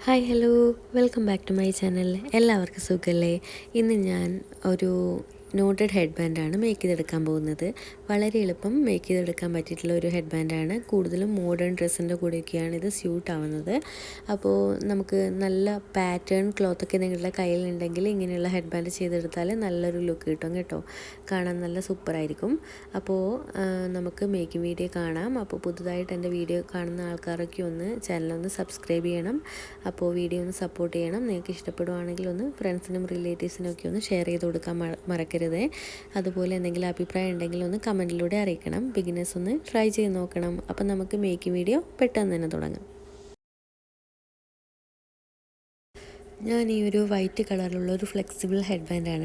Hi hello welcome back to my channel. എല്ലാവർക്കും സുഖമല്ലേ? ഇന്ന് ഞാൻ ഒരു നോട്ടഡ് ഹെഡ് ബാൻഡാണ് മേക്ക് ചെയ്തെടുക്കാൻ പോകുന്നത്. വളരെ എളുപ്പം മേക്ക് ചെയ്തെടുക്കാൻ പറ്റിയിട്ടുള്ള ഒരു ഹെഡ് ബാൻഡാണ്. കൂടുതലും മോഡേൺ ഡ്രസ്സിൻ്റെ കൂടെയൊക്കെയാണ് ഇത് സ്യൂട്ട് ആവുന്നത്. അപ്പോൾ നമുക്ക് നല്ല പാറ്റേൺ ക്ലോത്തൊക്കെ നിങ്ങളുടെ കയ്യിലുണ്ടെങ്കിൽ ഇങ്ങനെയുള്ള ഹെഡ് ബാൻഡ് ചെയ്തെടുത്താൽ നല്ലൊരു ലുക്ക് കിട്ടും കേട്ടോ. കാണാൻ നല്ല സൂപ്പറായിരിക്കും. അപ്പോൾ നമുക്ക് മേക്കിംഗ് വീഡിയോ കാണാം. അപ്പോൾ പുതുതായിട്ട് എൻ്റെ വീഡിയോ കാണുന്ന ആൾക്കാരൊക്കെ ഒന്ന് ചാനലൊന്ന് സബ്സ്ക്രൈബ് ചെയ്യണം. അപ്പോൾ വീഡിയോ ഒന്ന് സപ്പോർട്ട് ചെയ്യണം. നിങ്ങൾക്ക് ഇഷ്ടപ്പെടുവാണെങ്കിൽ ഒന്ന് ഫ്രണ്ട്സിനും റിലേറ്റീവ്സിനും ഒക്കെ ഒന്ന് ഷെയർ ചെയ്ത് കൊടുക്കാൻ മറക്കരുത്. അതുപോലെ എന്തെങ്കിലും അഭിപ്രായം ഉണ്ടെങ്കിൽ ഒന്ന് കമൻറ്റിലൂടെ അറിയിക്കണം. ബിഗിനേഴ്സ് ഒന്ന് ട്രൈ ചെയ്ത് നോക്കണം. അപ്പം നമുക്ക് മേക്കിംഗ് വീഡിയോ പെട്ടെന്ന് തന്നെ തുടങ്ങാം. ഞാൻ ഈ ഒരു വൈറ്റ് കളറിലുള്ള ഒരു ഫ്ലെക്സിബിൾ ഹെഡ് ബാൻഡാണ്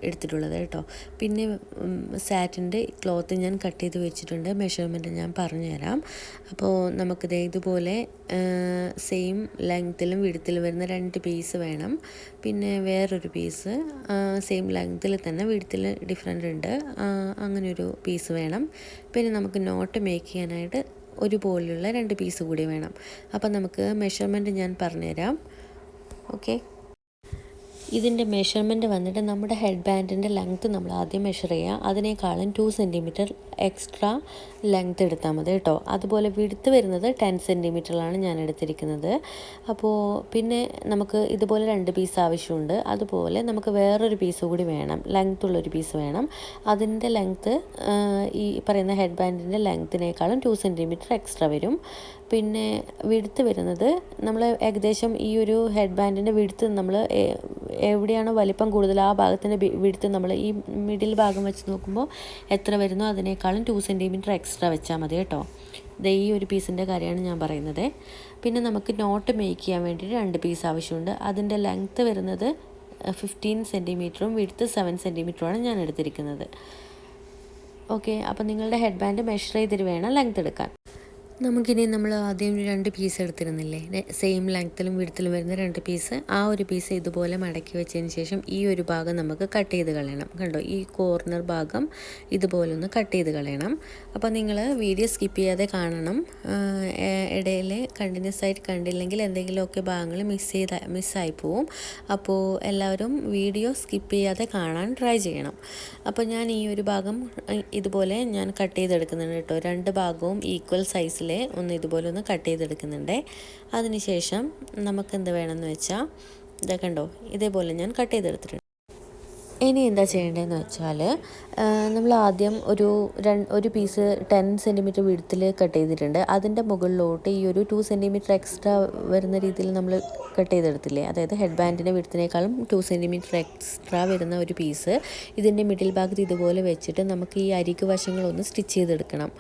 എടുത്തിട്ടുള്ളത് കേട്ടോ. പിന്നെ സാറ്റിൻ്റെ ക്ലോത്ത് ഞാൻ കട്ട് ചെയ്ത് വെച്ചിട്ടുണ്ട്. മെഷർമെൻറ്റ് ഞാൻ പറഞ്ഞുതരാം. അപ്പോൾ നമുക്കിത് ഇതുപോലെ സെയിം ലെങ്ത്തിലും വിഡ്ത്തിലും വരുന്ന 2 പീസ് വേണം. പിന്നെ വേറൊരു പീസ് സെയിം ലെങ്ത്തിൽ തന്നെ വിഡ്ത്തിൽ ഡിഫറെൻ്റ് ഉണ്ട്, അങ്ങനെയൊരു പീസ് വേണം. പിന്നെ നമുക്ക് നോട്ട് മേക്ക് ചെയ്യാനായിട്ട് ഒരുപോലെയുള്ള 2 പീസ് കൂടി വേണം. അപ്പം നമുക്ക് മെഷർമെൻറ്റ് ഞാൻ പറഞ്ഞുതരാം. ഓക്കെ, ഇതിൻ്റെ മെഷർമെൻറ്റ് വന്നിട്ട് നമ്മുടെ ഹെഡ് ബാൻഡിൻ്റെ ലെങ്ത്ത് നമ്മൾ ആദ്യം മെഷർ ചെയ്യുക. അതിനേക്കാളും 2 സെൻറ്റിമീറ്റർ എക്സ്ട്രാ ലെങ്ത്ത് എടുത്താൽ മതി കേട്ടോ. അതുപോലെ വിഡ്ത്ത് വരുന്നത് 10 സെൻറ്റിമീറ്ററിലാണ് ഞാൻ എടുത്തിരിക്കുന്നത്. അപ്പോൾ പിന്നെ നമുക്ക് ഇതുപോലെ 2 പീസ് ആവശ്യമുണ്ട്. അതുപോലെ നമുക്ക് വേറൊരു പീസ് കൂടി വേണം, ലെങ്ത്തുള്ളൊരു പീസ് വേണം. അതിൻ്റെ ലെങ്ത്ത് ഈ പറയുന്ന ഹെഡ് ബാൻഡിൻ്റെ ലെങ്ത്തിനേക്കാളും 2 സെൻറ്റിമീറ്റർ എക്സ്ട്രാ വരും. പിന്നെ വിഡ്ത്ത് വരുന്നത് നമ്മൾ ഏകദേശം ഈ ഒരു ഹെഡ് ബാൻഡിൻ്റെ വിഡ്ത്ത് നമ്മൾ എവിടെയാണോ വലിപ്പം കൂടുതൽ ആ ഭാഗത്തിൻ്റെ വിഡ്ത്ത് നമ്മൾ ഈ മിഡിൽ ഭാഗം വെച്ച് നോക്കുമ്പോൾ എത്ര വരുന്നോ അതിനേക്കാളും 2 സെൻറ്റിമീറ്റർ എക്സ്ട്രാ വെച്ചാൽ മതി കേട്ടോ. ഈ ഒരു പീസിൻ്റെ കാര്യമാണ് ഞാൻ പറയുന്നത്. പിന്നെ നമുക്ക് നോട്ട് മേക്ക് ചെയ്യാൻ വേണ്ടിയിട്ട് 2 പീസ് ആവശ്യമുണ്ട്. അതിൻ്റെ ലെങ്ത്ത് വരുന്നത് 15 സെൻറ്റിമീറ്ററും വിഡ്ത്ത് 7 സെൻറ്റിമീറ്ററുമാണ് ഞാൻ എടുത്തിരിക്കുന്നത്. ഓക്കെ, അപ്പോൾ നിങ്ങളുടെ ഹെഡ് ബാൻഡ് മെഷർ ചെയ്തിട്ട് വേണം ലെങ്ത്ത് എടുക്കാൻ. നമുക്കിനി നമ്മൾ ആദ്യം 2 പീസ് എടുത്തിരുന്നില്ലേ, സെയിം ലെങ്ത്തിലും വിഡ്ത്തിലും വരുന്ന 2 പീസ്, ആ ഒരു പീസ് ഇതുപോലെ മടക്കി വെച്ചതിന് ശേഷം ഈ ഒരു ഭാഗം നമുക്ക് കട്ട് ചെയ്ത് കളയണം. കണ്ടോ, ഈ കോർണർ ഭാഗം ഇതുപോലെ ഒന്ന് കട്ട് ചെയ്ത് കളയണം. അപ്പോൾ നിങ്ങൾ വീഡിയോ സ്കിപ്പ് ചെയ്യാതെ കാണണം. ഇടയിൽ കണ്ടിന്യൂസ് ആയിട്ട് കണ്ടില്ലെങ്കിൽ എന്തെങ്കിലുമൊക്കെ ഭാഗങ്ങൾ മിസ്സായി പോവും. അപ്പോൾ എല്ലാവരും വീഡിയോ സ്കിപ്പ് ചെയ്യാതെ കാണാൻ ട്രൈ ചെയ്യണം. അപ്പോൾ ഞാൻ ഈ ഒരു ഭാഗം ഇതുപോലെ ഞാൻ കട്ട് ചെയ്തെടുക്കുന്നുണ്ട് കേട്ടോ. 2 ഭാഗവും ഈക്വൽ സൈസിൽ ഒന്ന് ഇതുപോലെ ഒന്ന് കട്ട് ചെയ്തെടുക്കുന്നുണ്ട്. അതിനുശേഷം നമുക്ക് എന്ത് വേണമെന്ന് വെച്ചാൽ ഇതാ കണ്ടോ, ഇതേപോലെ ഞാൻ കട്ട് ചെയ്തെടുത്തിട്ടുണ്ട്. ഇനി എന്താ ചെയ്യേണ്ടതെന്ന് വെച്ചാൽ നമ്മൾ ആദ്യം ഒരു പീസ് 10 സെൻറ്റിമീറ്റർ വിഡ്ത്തിൽ കട്ട് ചെയ്തിട്ടുണ്ട്. അതിൻ്റെ മുകളിലോട്ട് ഈ ഒരു 2 സെൻറ്റിമീറ്റർ എക്സ്ട്രാ വരുന്ന രീതിയിൽ നമ്മൾ കട്ട് ചെയ്തെടുത്തില്ലേ, അതായത് ഹെഡ് ബാൻഡിൻ്റെ വിഡ്ത്തിനേക്കാളും 2 സെൻറ്റിമീറ്റർ എക്സ്ട്രാ വരുന്ന ഒരു പീസ് ഇതിൻ്റെ മിഡിൽ ഭാഗത്ത് ഇതുപോലെ വെച്ചിട്ട് നമുക്ക് ഈ അരികു വശങ്ങളൊന്ന് സ്റ്റിച്ച് ചെയ്തെടുക്കണം.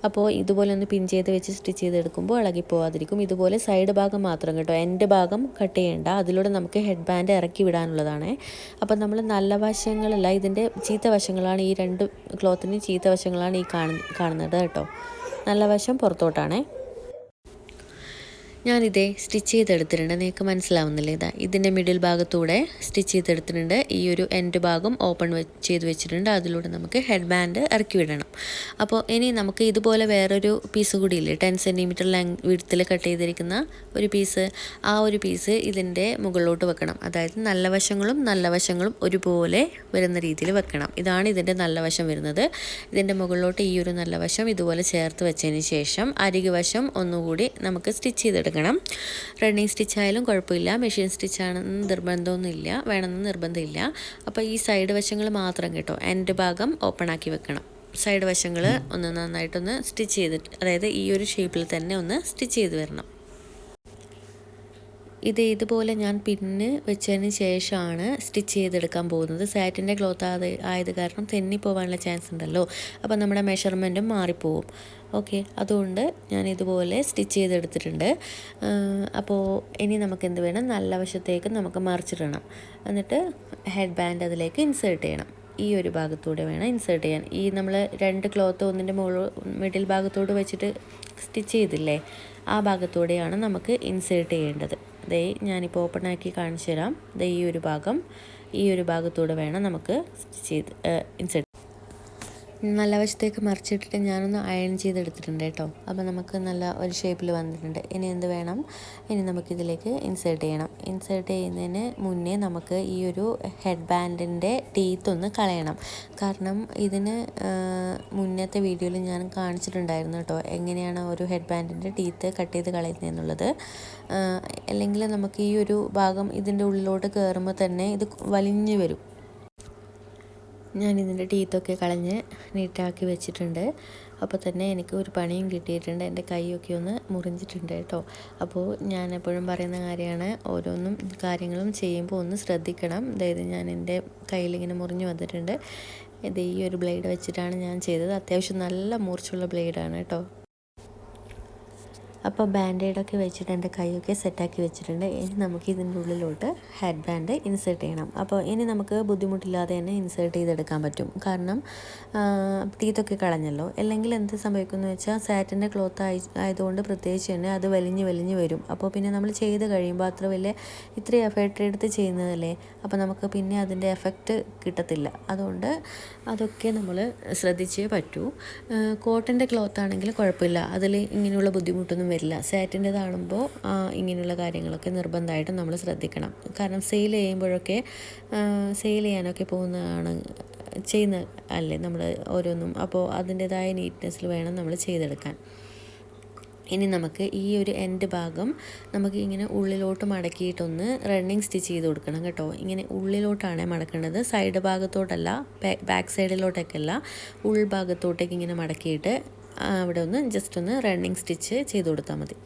അപ്പോൾ ഇതുപോലെ ഒന്ന് പിൻ ചെയ്ത് വെച്ച് സ്റ്റിച്ച് ചെയ്തെടുക്കുമ്പോൾ ഇളകിപ്പോവാതിരിക്കും. ഇതുപോലെ സൈഡ് ഭാഗം മാത്രം കേട്ടോ, എൻ്റെ ഭാഗം കട്ട് ചെയ്യേണ്ട. അതിലൂടെ നമുക്ക് ഹെഡ് ബാൻഡ് ഇറക്കി വിടാനുള്ളതാണ്. അപ്പോൾ നമ്മൾ നല്ല വശങ്ങളല്ല, ഇതിൻ്റെ ചീത്ത വശങ്ങളാണ്, ഈ 2 ക്ലോത്തിന് ചീത്ത വശങ്ങളാണ് ഈ കാണുന്നത് കേട്ടോ. നല്ല വശം പുറത്തോട്ടാണ്. ഞാനിതേ സ്റ്റിച്ച് ചെയ്തെടുത്തിട്ടുണ്ട്. നിങ്ങൾക്ക് മനസ്സിലാവുന്നില്ലേ? ഇതിൻ്റെ മിഡിൽ ഭാഗത്തൂടെ സ്റ്റിച്ച് ചെയ്തെടുത്തിട്ടുണ്ട്. ഈ ഒരു എൻഡ് ഭാഗം ഓപ്പൺ ചെയ്ത് വെച്ചിട്ടുണ്ട്. അതിലൂടെ നമുക്ക് ഹെഡ് ബാൻഡ് ഇറക്കി വിടണം. അപ്പോൾ ഇനി നമുക്ക് ഇതുപോലെ വേറൊരു പീസ് കൂടി ഇല്ലേ, 10 സെൻറ്റിമീറ്റർ വിഡ്ത്തിൽ കട്ട് ചെയ്തിരിക്കുന്ന ഒരു പീസ്, ആ ഒരു പീസ് ഇതിൻ്റെ മുകളിലോട്ട് വെക്കണം. അതായത് നല്ല വശങ്ങളും ഒരുപോലെ വരുന്ന രീതിയിൽ വെക്കണം. ഇതാണ് ഇതിൻ്റെ നല്ല വശം വരുന്നത്. ഇതിൻ്റെ മുകളിലോട്ട് ഈ ഒരു നല്ല വശം ഇതുപോലെ ചേർത്ത് വെച്ചതിന് ശേഷം അരികു വശം ഒന്നുകൂടി നമുക്ക് സ്റ്റിച്ച് ചെയ്തെടുക്കണം. റണ്ണിങ് സ്റ്റിച്ച് ആയാലും കുഴപ്പമില്ല, മെഷീൻ സ്റ്റിച്ചാണെന്ന് വേണമെന്ന് നിർബന്ധമില്ല. അപ്പോൾ ഈ സൈഡ് വശങ്ങൾ മാത്രം കേട്ടോ, എൻഡ് ഭാഗം ഓപ്പൺ ആക്കി വെക്കണം. സൈഡ് വശങ്ങൾ ഒന്ന് നന്നായിട്ടൊന്ന് സ്റ്റിച്ച് ചെയ്തിട്ട്, അതായത് ഈ ഒരു ഷേപ്പിൽ തന്നെ ഒന്ന് സ്റ്റിച്ച് ചെയ്ത് വരണം. ഇതുപോലെ ഞാൻ പിന്ന് വെച്ചതിന് ശേഷമാണ് സ്റ്റിച്ച് ചെയ്തെടുക്കാൻ പോകുന്നത്. സാറ്റിൻ്റെ ക്ലോത്ത് ആയത് കാരണം തെന്നിപ്പോവാനുള്ള ചാൻസ് ഉണ്ടല്ലോ, അപ്പോൾ നമ്മുടെ മെഷർമെൻറ്റും മാറിപ്പോവും. ഓക്കെ, അതുകൊണ്ട് ഞാൻ ഇതുപോലെ സ്റ്റിച്ച് ചെയ്തെടുത്തിട്ടുണ്ട്. അപ്പോൾ ഇനി നമുക്ക് എന്ത് വേണം, നല്ല വശത്തേക്ക് നമുക്ക് മറിച്ചിടണം. എന്നിട്ട് ഹെഡ് ബാൻഡ് അതിലേക്ക് ഇൻസേർട്ട് ചെയ്യണം. ഈ ഒരു ഭാഗത്തൂടെ വേണം ഇൻസേർട്ട് ചെയ്യാൻ. ഈ നമ്മൾ 2 ക്ലോത്ത് ഒന്നിൻ്റെ മിഡിൽ ഭാഗത്തോട് വെച്ചിട്ട് സ്റ്റിച്ച് ചെയ്തില്ലേ, ആ ഭാഗത്തൂടെയാണ് നമുക്ക് ഇൻസേർട്ട് ചെയ്യേണ്ടത്. ഞാനിപ്പോൾ ഓപ്പൺ ആക്കി കാണിച്ചു തരാം. ഈ ഒരു ഭാഗത്തൂടെ വേണം നമുക്ക് സ്റ്റിച്ച് ചെയ്ത് ഇൻസേർട്ട്. നല്ല വശത്തേക്ക് മറിച്ചിട്ടിട്ട് ഞാനൊന്ന് അയൺ ചെയ്തെടുത്തിട്ടുണ്ട് കേട്ടോ. അപ്പോൾ നമുക്ക് നല്ല ഒരു ഷേപ്പിൽ വന്നിട്ടുണ്ട്. ഇനി എന്ത് വേണം, ഇനി നമുക്കിതിലേക്ക് ഇൻസേർട്ട് ചെയ്യണം. ഇൻസേർട്ട് ചെയ്യുന്നതിന് മുന്നേ നമുക്ക് ഈ ഒരു ഹെഡ് ബാൻഡിൻ്റെ ടീത്ത് ഒന്ന് കളയണം. കാരണം ഇതിന് മുന്നത്തെ വീഡിയോയിൽ ഞാൻ കാണിച്ചിട്ടുണ്ടായിരുന്നു കേട്ടോ, എങ്ങനെയാണ് ഒരു ഹെഡ് ബാൻഡിൻ്റെ ടീത്ത് കട്ട് ചെയ്ത് കളയുന്നതെന്നുള്ളത്. അല്ലെങ്കിൽ നമുക്ക് ഈ ഒരു ഭാഗം ഇതിൻ്റെ ഉള്ളിലോട്ട് കയറുമ്പോൾ തന്നെ ഇത് വലിഞ്ഞു വരും. ഞാനിതിൻ്റെ ടീത്തൊക്കെ കളഞ്ഞ് നീറ്റാക്കി വെച്ചിട്ടുണ്ട്. അപ്പോൾ തന്നെ എനിക്ക് ഒരു പണിയും കിട്ടിയിട്ടുണ്ട്. എൻ്റെ കൈയൊക്കെ ഒന്ന് മുറിഞ്ഞിട്ടുണ്ട് കേട്ടോ. അപ്പോൾ ഞാൻ എപ്പോഴും പറയുന്ന കാര്യമാണ്, ഓരോന്നും കാര്യങ്ങളും ചെയ്യുമ്പോൾ ഒന്ന് ശ്രദ്ധിക്കണം. അതായത് ഞാൻ എൻ്റെ കയ്യിലിങ്ങനെ മുറിഞ്ഞു വന്നിട്ടുണ്ട്. ഇത് ഈ ഒരു ബ്ലേഡ് വെച്ചിട്ടാണ് ഞാൻ ചെയ്തത്. അത്യാവശ്യം നല്ല മൂർച്ചയുള്ള ബ്ലേഡാണ് കേട്ടോ. അപ്പോൾ ബാൻഡേഡൊക്കെ വെച്ചിട്ട് എൻ്റെ കൈയൊക്കെ സെറ്റാക്കി വെച്ചിട്ടുണ്ട്. ഇനി നമുക്ക് ഇതിൻ്റെ ഉള്ളിലോട്ട് ഹെഡ് ബാൻഡ് ഇൻസേർട്ട് ചെയ്യണം. അപ്പോൾ ഇനി നമുക്ക് ബുദ്ധിമുട്ടില്ലാതെ തന്നെ ഇൻസേർട്ട് ചെയ്തെടുക്കാൻ പറ്റും. കാരണം ടീത്തൊക്കെ കളഞ്ഞല്ലോ. അല്ലെങ്കിൽ എന്ത് സംഭവിക്കുമെന്ന് വെച്ചാൽ സാറ്റിൻ്റെ ക്ലോത്ത് ആയതുകൊണ്ട് പ്രത്യേകിച്ച് തന്നെ അത് വലിഞ്ഞ് വരും. അപ്പോൾ പിന്നെ നമ്മൾ ചെയ്ത് കഴിയുമ്പോൾ അത്ര വലിയ ഇത്രയും എഫേർട്ട് എടുത്ത് ചെയ്യുന്നതല്ലേ, അപ്പോൾ നമുക്ക് പിന്നെ അതിൻ്റെ എഫക്റ്റ് കിട്ടത്തില്ല. അതുകൊണ്ട് അതൊക്കെ നമ്മൾ ശ്രദ്ധിച്ചേ പറ്റൂ. കോട്ടൻ്റെ ക്ലോത്ത് ആണെങ്കിൽ കുഴപ്പമില്ല, അതിൽ ഇങ്ങനെയുള്ള ബുദ്ധിമുട്ടൊന്നും വരില്ല. സാറ്റിൻ്റെതാകുമ്പോൾ ഇങ്ങനെയുള്ള കാര്യങ്ങളൊക്കെ നിർബന്ധമായിട്ടും നമ്മൾ ശ്രദ്ധിക്കണം. കാരണം സെയിൽ ചെയ്യാനൊക്കെ ചെയ്യുന്ന അല്ലേ നമ്മൾ ഓരോന്നും. അപ്പോൾ അതിൻ്റെതായ നീറ്റ്നെസ്സിൽ വേണം നമ്മൾ ചെയ്തെടുക്കാൻ. ഇനി നമുക്ക് ഈ ഒരു എൻഡ് ഭാഗം നമുക്ക് ഇങ്ങനെ ഉള്ളിലോട്ട് മടക്കിയിട്ടൊന്ന് റണ്ണിങ് സ്റ്റിച്ച് ചെയ്ത് കൊടുക്കണം കേട്ടോ. ഇങ്ങനെ ഉള്ളിലോട്ടാണ് മടക്കേണ്ടത്, സൈഡ് ഭാഗത്തോട്ടല്ല, ബാക്ക് സൈഡിലോട്ടൊക്കെയല്ല, ഉൾഭാഗത്തോട്ടേക്ക് ഇങ്ങനെ മടക്കിയിട്ട് അവിടെ ഒന്ന് ജസ്റ്റ് ഒന്ന് റണ്ണിങ് സ്റ്റിച്ച് ചെയ്ത് കൊടുത്താൽ മതി.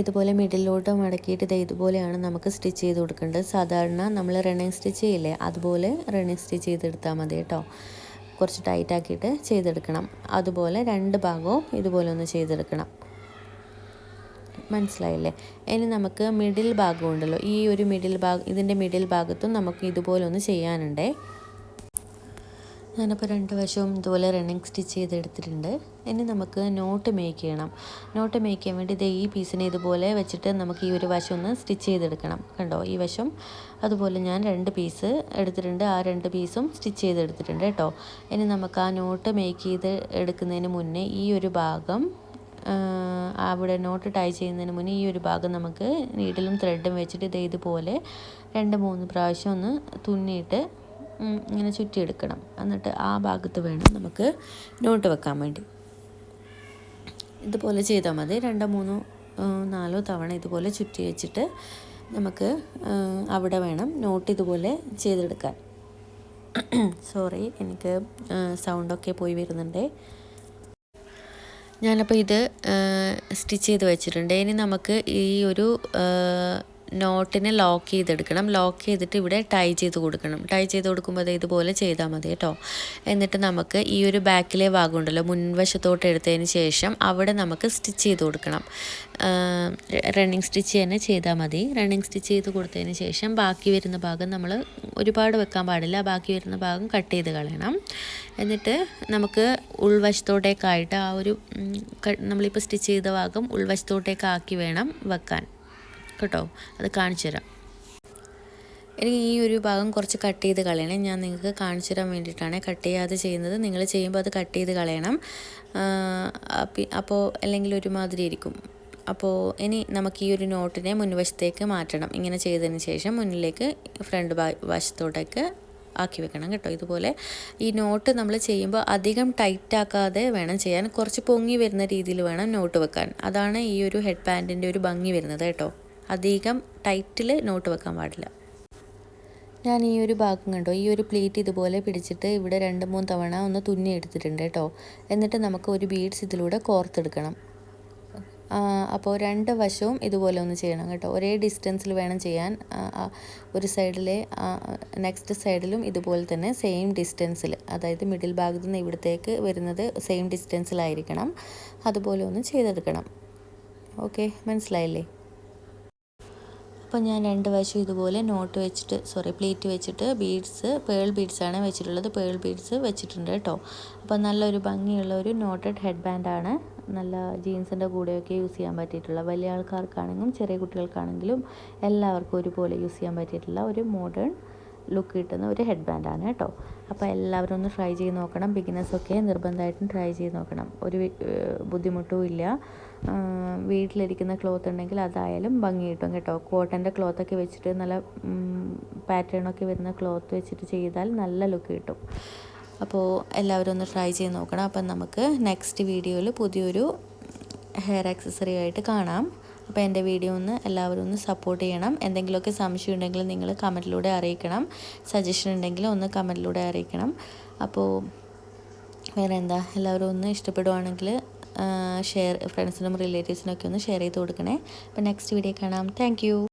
ഇതുപോലെ മിഡിലോട്ട് മടക്കിയിട്ട് ഇതുപോലെയാണ് നമുക്ക് സ്റ്റിച്ച് ചെയ്ത് കൊടുക്കേണ്ടത്. സാധാരണ നമ്മൾ റണ്ണിങ് സ്റ്റിച്ച് ചെയ്യില്ലേ, അതുപോലെ റണ്ണിങ് സ്റ്റിച്ച് ചെയ്തെടുത്താൽ മതി കേട്ടോ. കുറച്ച് ടൈറ്റാക്കിയിട്ട് ചെയ്തെടുക്കണം. അതുപോലെ രണ്ട് ഭാഗവും ഇതുപോലെ ഒന്ന് ചെയ്തെടുക്കണം. മനസ്സിലായില്ലേ? ഇനി നമുക്ക് മിഡിൽ ഭാഗം ഉണ്ടല്ലോ, ഈ ഒരു ഇതിൻ്റെ മിഡിൽ ഭാഗത്തും നമുക്ക് ഇതുപോലെ ഒന്ന് ചെയ്യാനുണ്ടേ. ഞാനപ്പോൾ രണ്ട് വശവും ഇതുപോലെ റണ്ണിങ് സ്റ്റിച്ച് ചെയ്തെടുത്തിട്ടുണ്ട്. ഇനി നമുക്ക് നോട്ട് മേക്ക് ചെയ്യണം. നോട്ട് മേക്ക് ചെയ്യാൻ വേണ്ടി ഈ പീസിനെ ഇതുപോലെ വെച്ചിട്ട് നമുക്ക് ഈ ഒരു വശം ഒന്ന് സ്റ്റിച്ച് ചെയ്തെടുക്കണം. കണ്ടോ, ഈ വശം അതുപോലെ ഞാൻ 2 പീസ് എടുത്തിട്ടുണ്ട്. ആ 2 പീസും സ്റ്റിച്ച് ചെയ്തെടുത്തിട്ടുണ്ട് കേട്ടോ. ഇനി നമുക്ക് ആ നോട്ട് മേക്ക് ചെയ്ത് എടുക്കുന്നതിന് മുന്നേ ഈ ഒരു ഭാഗം അവിടെ നോട്ട് ടൈ ചെയ്യുന്നതിന് മുന്നേ ഈ ഒരു ഭാഗം നമുക്ക് നീഡിലും ത്രെഡും വെച്ചിട്ട് ഇതുപോലെ 2-3 പ്രാവശ്യം ഒന്ന് തുന്നിയിട്ട് ഇങ്ങനെ ചുറ്റിയെടുക്കണം. എന്നിട്ട് ആ ഭാഗത്ത് വേണം നമുക്ക് നോട്ട് വെക്കാൻ വേണ്ടി. ഇതുപോലെ ചെയ്താൽ മതി. 2-3-4 തവണ ഇതുപോലെ ചുറ്റി വെച്ചിട്ട് നമുക്ക് അവിടെ വേണം നോട്ട് ഇതുപോലെ ചെയ്തെടുക്കാൻ. സോറി, എനിക്ക് സൗണ്ടൊക്കെ പോയി വരുന്നുണ്ട്. ഞാനപ്പോൾ ഇത് സ്റ്റിച്ച് ചെയ്ത് വെച്ചിട്ടുണ്ട്. ഇനി നമുക്ക് ഈ ഒരു നോട്ടിനെ ലോക്ക് ചെയ്തെടുക്കണം. ലോക്ക് ചെയ്തിട്ട് ഇവിടെ ടൈ ചെയ്ത് കൊടുക്കണം. ടൈ ചെയ്ത് കൊടുക്കുമ്പോൾ ഇതുപോലെ ചെയ്താൽ മതി കേട്ടോ. എന്നിട്ട് നമുക്ക് ഈ ഒരു ബാക്കിലെ ഭാഗം ഉണ്ടല്ലോ, മുൻവശത്തോട്ട് എടുത്തതിന് ശേഷം അവിടെ നമുക്ക് സ്റ്റിച്ച് ചെയ്ത് കൊടുക്കണം. റണ്ണിങ് സ്റ്റിച്ച് തന്നെ ചെയ്താൽ മതി. റണ്ണിങ് സ്റ്റിച്ച് ചെയ്ത് കൊടുത്തതിന് ശേഷം ബാക്കി വരുന്ന ഭാഗം നമ്മൾ ഒരുപാട് വെക്കാൻ പാടില്ല. ബാക്കി വരുന്ന ഭാഗം കട്ട് ചെയ്ത് കളയണം. എന്നിട്ട് നമുക്ക് ഉൾവശത്തോട്ടേക്കായിട്ട് ആ ഒരു നമ്മളിപ്പോൾ സ്റ്റിച്ച് ചെയ്ത ഭാഗം ഉൾവശത്തോട്ടേക്കാക്കി വേണം വെക്കാൻ കേട്ടോ. അത് കാണിച്ചു തരാം. എനിക്ക് ഈ ഒരു ഭാഗം കുറച്ച് കട്ട് ചെയ്ത് കളയണം. ഞാൻ നിങ്ങൾക്ക് കാണിച്ചു തരാൻ വേണ്ടിയിട്ടാണ് കട്ട് ചെയ്യാതെ ചെയ്യുന്നത്. നിങ്ങൾ ചെയ്യുമ്പോൾ അത് കട്ട് ചെയ്ത് കളയണം. അപ്പോൾ അല്ലെങ്കിൽ ഒരുമാതിരി ഇരിക്കും. അപ്പോൾ ഇനി നമുക്ക് ഈ ഒരു നോട്ടിനെ മുൻവശത്തേക്ക് മാറ്റണം. ഇങ്ങനെ ചെയ്തതിന് ശേഷം മുന്നിലേക്ക് ഫ്രണ്ട് വശത്തോട്ടേക്ക് ആക്കി വെക്കണം കേട്ടോ. ഇതുപോലെ ഈ നോട്ട് നമ്മൾ ചെയ്യുമ്പോൾ അധികം ടൈറ്റ് ആക്കാതെ വേണം ചെയ്യാൻ. കുറച്ച് പൊങ്ങി വരുന്ന രീതിയിൽ വേണം നോട്ട് വെക്കാൻ. അതാണ് ഈ ഒരു ഹെഡ് ബാൻഡിൻ്റെ ഒരു ഭംഗി വരുന്നത് കേട്ടോ. അധികം ടൈറ്റിൽ നോട്ട് വെക്കാൻ പാടില്ല. ഞാൻ ഈ ഒരു ഭാഗം കണ്ടോ, ഈ ഒരു പ്ലേറ്റ് ഇതുപോലെ പിടിച്ചിട്ട് ഇവിടെ 2-3 തവണ ഒന്ന് തുന്നി എടുത്തിട്ടുണ്ട് കേട്ടോ. എന്നിട്ട് നമുക്ക് ഒരു ബീഡ്സ് ഇതിലൂടെ കോർത്തെടുക്കണം. അപ്പോൾ 2 വശവും ഇതുപോലെ ഒന്ന് ചെയ്യണം കേട്ടോ. ഒരേ ഡിസ്റ്റൻസിൽ വേണം ചെയ്യാൻ. ഒരു സൈഡിലെ നെക്സ്റ്റ് സൈഡിലും ഇതുപോലെ തന്നെ സെയിം ഡിസ്റ്റൻസിൽ, അതായത് മിഡിൽ ഭാഗത്തു നിന്ന് ഇവിടത്തേക്ക് വരുന്നത് സെയിം ഡിസ്റ്റൻസിലായിരിക്കണം. അതുപോലെ ഒന്ന് ചെയ്തെടുക്കണം. ഓക്കെ, മനസ്സിലായില്ലേ? അപ്പോൾ ഞാൻ 2 വശം ഇതുപോലെ പ്ലേറ്റ് വെച്ചിട്ട് പേൾ ബീഡ്സാണ് വെച്ചിട്ടുള്ളത്. പേൾ ബീഡ്സ് വെച്ചിട്ടുണ്ട് കേട്ടോ. അപ്പോൾ നല്ലൊരു ഭംഗിയുള്ള ഒരു നോട്ടഡ് ഹെഡ് ബാൻഡാണ് നല്ല ജീൻസിൻ്റെ കൂടെയൊക്കെ യൂസ് ചെയ്യാൻ പറ്റിയിട്ടുള്ള, വലിയ ആൾക്കാർക്കാണെങ്കിലും ചെറിയ കുട്ടികൾക്കാണെങ്കിലും എല്ലാവർക്കും ഒരുപോലെ യൂസ് ചെയ്യാൻ പറ്റിയിട്ടുള്ള ഒരു മോഡേൺ ലുക്ക് കിട്ടുന്ന ഒരു ഹെഡ് ബാൻഡാണ് കേട്ടോ. അപ്പോൾ എല്ലാവരും ഒന്ന് ട്രൈ ചെയ്ത് നോക്കണം. ബിഗിനേഴ്സൊക്കെ നിർബന്ധമായിട്ടും ട്രൈ ചെയ്ത് നോക്കണം. ഒരു ബുദ്ധിമുട്ടും ഇല്ല. വീട്ടിലിരിക്കുന്ന ക്ലോത്ത് ഉണ്ടെങ്കിൽ അതായാലും ഭംഗി കിട്ടും കേട്ടോ. കോട്ടൻ്റെ ക്ലോത്തൊക്കെ വെച്ചിട്ട് നല്ല പാറ്റേണൊക്കെ വരുന്ന ക്ലോത്ത് വെച്ചിട്ട് ചെയ്താൽ നല്ല ലുക്ക് കിട്ടും. അപ്പോൾ എല്ലാവരും ഒന്ന് ട്രൈ ചെയ്ത് നോക്കണം. അപ്പം നമുക്ക് നെക്സ്റ്റ് വീഡിയോയിൽ പുതിയൊരു ഹെയർ ആക്സസറി ആയിട്ട് കാണാം. അപ്പോൾ എൻ്റെ വീഡിയോ ഒന്ന് എല്ലാവരും ഒന്ന് സപ്പോർട്ട് ചെയ്യണം. എന്തെങ്കിലുമൊക്കെ സംശയം ഉണ്ടെങ്കിൽ നിങ്ങൾ കമൻറ്റിലൂടെ അറിയിക്കണം. സജഷൻ ഉണ്ടെങ്കിൽ ഒന്ന് കമൻറ്റിലൂടെ അറിയിക്കണം. അപ്പോൾ വേറെ എന്താ, എല്ലാവരും ഒന്ന് ഇഷ്ടപ്പെടുവാണെങ്കിൽ ഫ്രണ്ട്സിനും റിലേറ്റീവ്സിനൊക്കെ ഒന്ന് ഷെയർ ചെയ്ത് കൊടുക്കണേ. അപ്പോൾ നെക്സ്റ്റ് വീഡിയോ കാണാം. താങ്ക്